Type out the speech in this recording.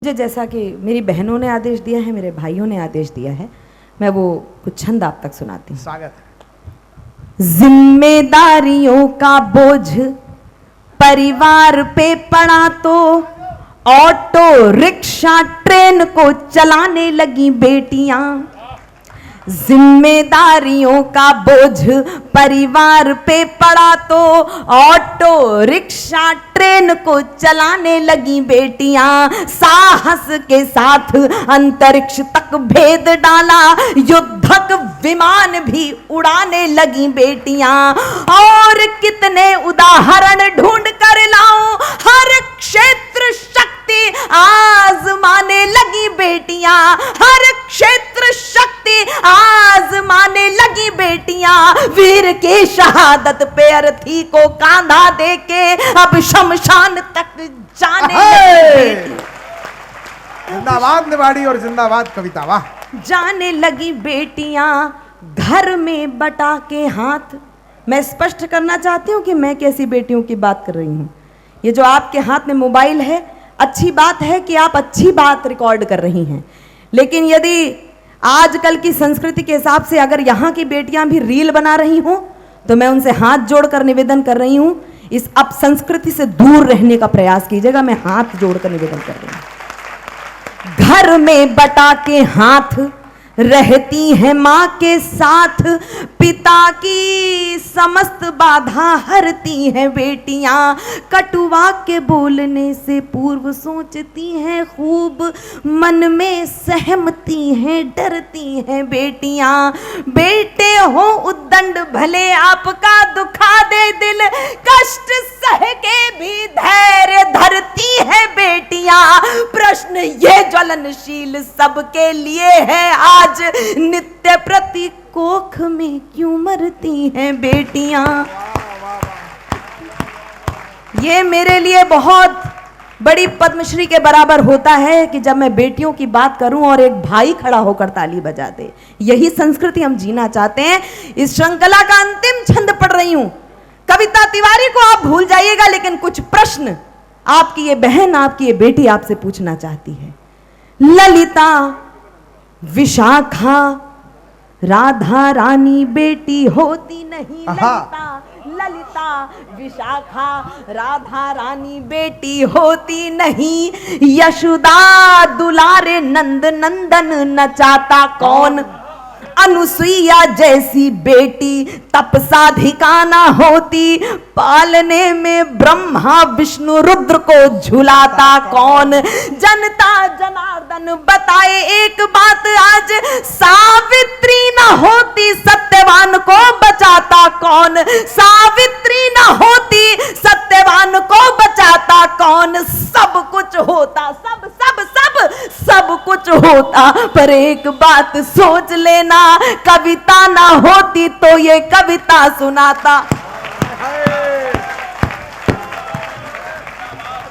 मुझे जैसा कि मेरी बहनों ने आदेश दिया है, मेरे भाइयों ने आदेश दिया है, मैं वो कुछ छंद आप तक सुनाती हूँ। स्वागत है। जिम्मेदारियों का बोझ परिवार पे पड़ा तो ऑटो रिक्शा ट्रेन को चलाने लगी बेटियां। जिम्मेदारियों का बोझ परिवार पे पड़ा तो ऑटो रिक्शा ट्रेन को चलाने लगी बेटियां। साहस के साथ अंतरिक्ष तक भेद डाला, युद्धक विमान भी उड़ाने लगी बेटियां। और कितने उदाहरण ढूंढ कर लाऊं, हर क्षेत्र शक्ति आजमाने लगी बेटियां, हर क्षेत्र शक्ति आजमाने लगी बेटियां। वीर की शहादत पे अर्थी को कांधा देके अब शमशान तक जाने लगी बेटियां। जिंदाबाद निवाड़ी और जिंदाबाद कविता, वाह। जाने लगी बेटियां घर में बटा के हाथ। मैं स्पष्ट करना चाहती हूं कि मैं कैसी बेटियों की बात कर रही हूं। ये जो आपके हाथ में मोबाइल है, अच्छी बात है कि आप अच्छी बात रिकॉर्ड कर रही हैं, लेकिन यदि आजकल की संस्कृति के हिसाब से अगर यहाँ की बेटियां भी रील बना रही हों तो मैं उनसे हाथ जोड़कर निवेदन कर रही हूं, इस अपसंस्कृति से दूर रहने का प्रयास कीजिएगा। मैं हाथ जोड़कर निवेदन कर रही हूं। घर में बटा के हाथ रहती है माँ के साथ, पिता की समस्त बाधा हरती हैं बेटियां। कटुआ के बोलने से पूर्व सोचती हैं खूब, मन में सहमती हैं डरती हैं बेटियां। बेटे हो उद्दंड भले आपका दुखा दे दिल, कष्ट सह के भी धैर्य धरती है बेटियां। प्रश्न ये ज्वलनशील सबके लिए है आज, नित्य प्रति कोख में क्यों मरती हैं बेटियां। ये मेरे लिए बहुत बड़ी पद्मश्री के बराबर होता है कि जब मैं बेटियों की बात करूं और एक भाई खड़ा होकर ताली बजा दे। यही संस्कृति हम जीना चाहते हैं। इस श्रृंखला का अंतिम छंद पढ़ रही हूं। कविता तिवारी को आप भूल जाइएगा, लेकिन कुछ प्रश्न आपकी ये बहन, आपकी ये बेटी आपसे पूछना चाहती है। ललिता विशाखा राधा रानी बेटी होती नहीं। ललिता विशाखा राधा रानी बेटी होती नहीं। यशोदा दुलारे नंद नंदन नचाता कौन। अनुसुईया जैसी बेटी तपसाधिका ना होती। पालने में ब्रह्मा विष्णु रुद्र को झुलाता कौन। जनता जनार्दन बताए एक बात आज, सावित्री ना होती सत्यवान को बचाता कौन। सावित्री ना होती सत्यवान को बचाता कौन। सब कुछ होता, सब सब सब सब कुछ होता, पर एक बात सोच लेना, कविता ना होती तो ये कविता सुनाता।